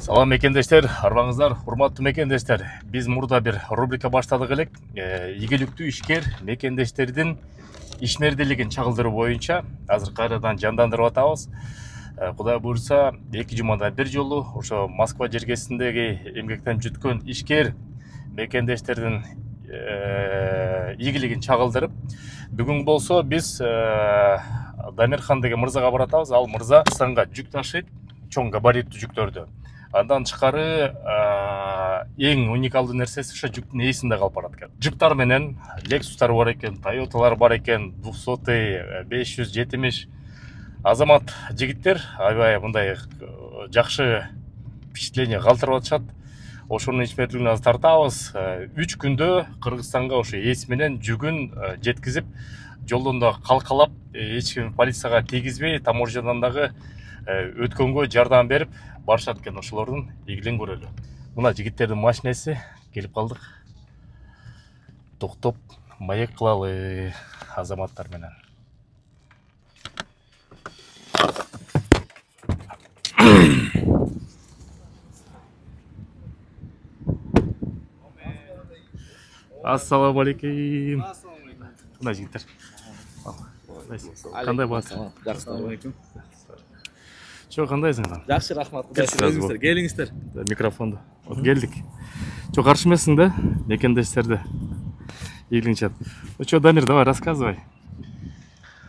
Салам мекендештер, арбаңыздар, урматтуу мекендештер. Биз мурда бир рубрика баштадык элек. Ийгиликтүү ишкер мекендештердин ишмердүүлүгүн чагылдыруу боюнча азыр кайрадан жандандырып атабыз. Кудай буйрса, 2 жумада бир жолу ошо Москва жергесиндеги эмгектен жүткөн ишкер мекендештердин ийгилигин чагылдырып, бүгүн болсо биз Дамирхан деген мырзага баратабыз. Ал мырза Кыргызстанга жүк ташыйт, чоң габариттүү жүктөрдү. Андан тышкары эң уникалдуу нерсеси ошо жүктүн ээсинде калып барат экен. Джиптар менен Lexustар бар экен, Toyotалар бар экен, 200, 570. Азамат жигиттер аябай мындай жакшы впечатление калтырып атышат. Ошонун ишмердүүлүгүн азыр тартабыз. 3 күндө Кыргызстанга ошо ээси менен жүгүн жеткизип, жолдон да калкалап, эч ким полицияга тийгизбей, таможнядан дагы өткөнгө жардам берип барышат экен. Ошолордун ийгилигин көрөлү. Мына жигиттердин машинеси келип калдык. Токтоп маек кылалы азаматтар менен. Ассаламу алейкум. Мына жигиттер. Кандай басың? Ассаламу алейкум. Чо, кандайсың? Жакшы, рахмат. Кудайсыздар, келиңиздер. Микрофонду. Келдик. Чо, каршы эмессиң да мекендештерди ийгилигинчат. Чо, Дамир, давай рассказывай.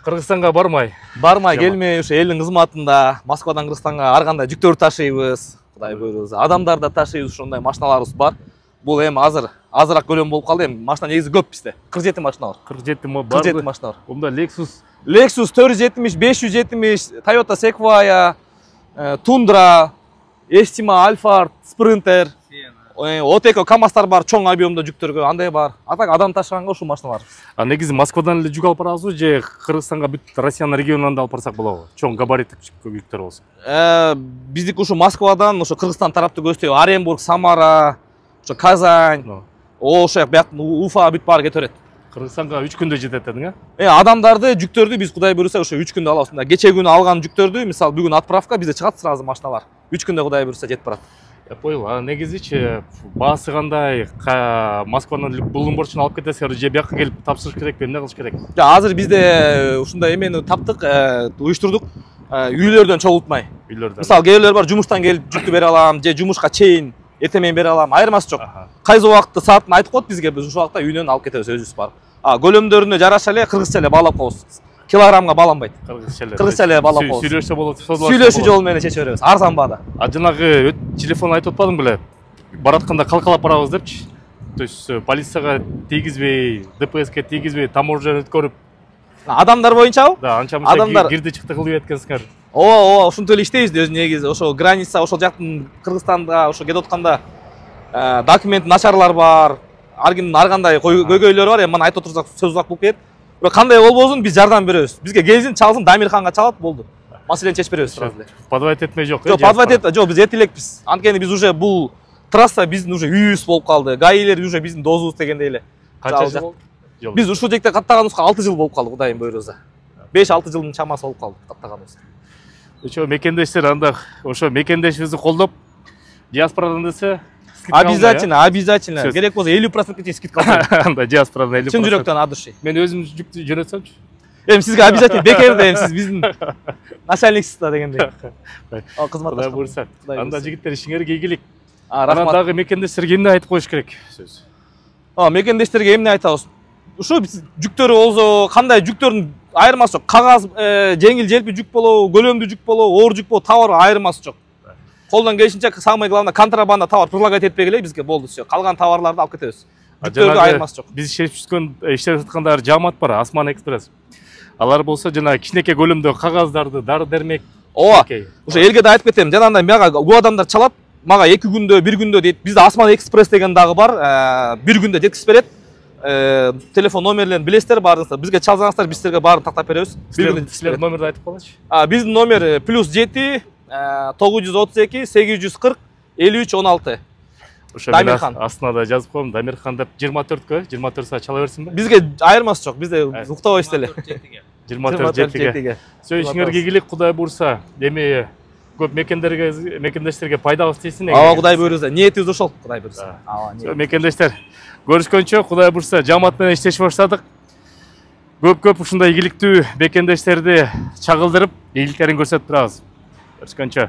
Кыргызстанга бармай Келмей, ошо элдин кызматында Москвадан Кыргызстанга ар кандай жүктөрдү ташыйбыз. Кудай буйрса, адамдар да ташыйбыз, ушундай машиналарыбыз бар. Бул эми азыраак көлөм болуп калды. Эми машина негизи көп бизде. 47 машина бар. 47 машина бар. Онда Lexus 470, 570, Toyota Sequoia, Tundra, Estima, Alphard, Sprinter, Oteko, Kamazдар бар, чоң объемдо жүктөргө андай бар. Атак адам ташыганга ушул машина бар. А негизи Москвадан эле жүк алып барабызбы же Кыргызстанга бүт Россиянын регионунан да алып барсак болобу? Чоң габариттик жүктөр болсо. Биздики ушу Москвадан, ошо Кыргызстан тарапты көздөй Оренбург, Самара, ошо Казань, ошо бияктан Уфа бүт баары кете берет. Кыргызстанга 3 күндө жетет дедиң, Адамдарды, жүктөрдү биз Кудай буйрса ошо 3 күндө алабыз. Кече күнү алган жүктөрдү, мисалы бүгүн отправка, бизде чыгат сразу машиналар. 3 күндө Кудай буйрса жетип барат. Я понял. А негизичи баасы кандай? Москвадан булун борчун алып кетесиңер же бияка келип тапшырыш керекпи? Эмне кылыш керек? Азыр бизде ушундай эмени таптык, уюштурдук. Үйлөрдөн чогултмай. Мисалы кээбирлер бар, жумуштан келип жүктү бере алам, же жумушка чейин эртең менен бере алам. Айырмасы жок. Кайсы убакытта саатын айтып коет бизге, биз ушул убакытта үйдөн алып кетебиз өзүбүз барып. Көлөмдөрүнө жараша эле кыргызча эле баалап коебуз. Килограммга бааланбайт. Кыргызча эле баалап коебуз. Сүйлөшсө болот, сүйлөшүү жолу менен чечип беребиз. Арзан баада. Жанагы телефон айтып атпадың беле? Баратканда калкалап барабыз депчи. То есть полицияга тийгизбей, ДПСке тийгизбей, таможнядан өткөрүп. Адамдар боюнчабы? Да, анча-мынча кирди чыкты кылып эткенсиңер. Ооба, ушинтип эле иштейбиз өзү негизи. Ошо граница, ошол жактын Кыргызстанда ошо кетип атканда документ начарлар бар. Ар кимдин ар кандай көйгөйлөрү бар. Эми мына айтып отурсак сөз узак болуп кетет. Бирок кандай болбосун биз жардам беребиз. Бизге келсин, чалсын, Дамирханга чалат, болду. Маселени чечип беребиз сразу эле. Подвайт этмей жок. Жок, подвайт эт, жок, биз этилекпиз. Анткени биз уже бул трасса биздин уже үйүбүз болуп калды. Гаилер уже биздин досубуз дегендей эле. Канча жыл болду? Биз ушул жекте каттаганыбызга 6 жыл болуп калды, Кудайым буйрса. 5-6 жылдын чамасы болуп калды каттаганыбыз. Ошо мекендештер анда ошо мекендешибизди колдоп диаспорадан десе обязательно. Керек болсо 50% чейин скидка алып. Анда диаспорадан 50%. Чын жүрөктөн от души. Мен өзүм жүктү жөнөтсөмчү. Эми сизге обязательно бекерде, эми сиз биздин начальниксиз да дегендей. Кызматташ буйрса. Анда жигиттер ишиңерге ийгилик. Рахмат. Дагы мекендештерге эмне айтып коюш керек сөз? Мекендештерге эмне айтабыз? Ушу биз жүктөрү болсо, кандай жүктөрдүн айырмасы жок. Кагаз жеңил желпи жүк болобу, көлөмдүү жүк болобу, оор жүк болобу, товар айырмасы жок. Колдон келишинче самый главное контрабанда товар предлагать этпегиле бизге болду все. Калган товарларды алып кетебиз. Жүктөргө айырмасы жок. Биз иштеп аткандар Жамат бар, Осман экспресс. Алар болсо жана кичинекей көлөмдө кагаздарды, дары дермек. Ооба. Ошо элге да айтып кетем. Жанагындай мага көп адамдар чалат. Мага 2 күндө, 1 күндө дейт. Бизде Осман экспресс деген дагы бар. 1 күндө жеткизип берет. Телефон номерлерин билесиздер баарыңыздар. Бизге чалсаңыздар, биз силерге баарын тактап беребиз. Силердин номерди айтып калачы. Биздин номер +7 932 840 53 16. Ошо мен астына да жазып коем, Дамирхан деп 24кө, 24 саат чала берсинби? Бизге айырмасы жок. Бизде уктабайсыз эле. 24-7-ге. Сөй ишиңерге ийгилик, Кудай буйрса. Эми көп мекендештерге пайдабыз тийсин. Ооба, Кудай буйрса, ниетибиз ошол, Кудай буйрса. Мекендештер, көрүшкөнчө, Кудай буйрса, жамаат менен иштешип баштадык. Көп ушундай ийгиликтүү мекендештерди чагылдырып, ийгиликтерин көрсөтүп турабыз. Görüşkөнчө.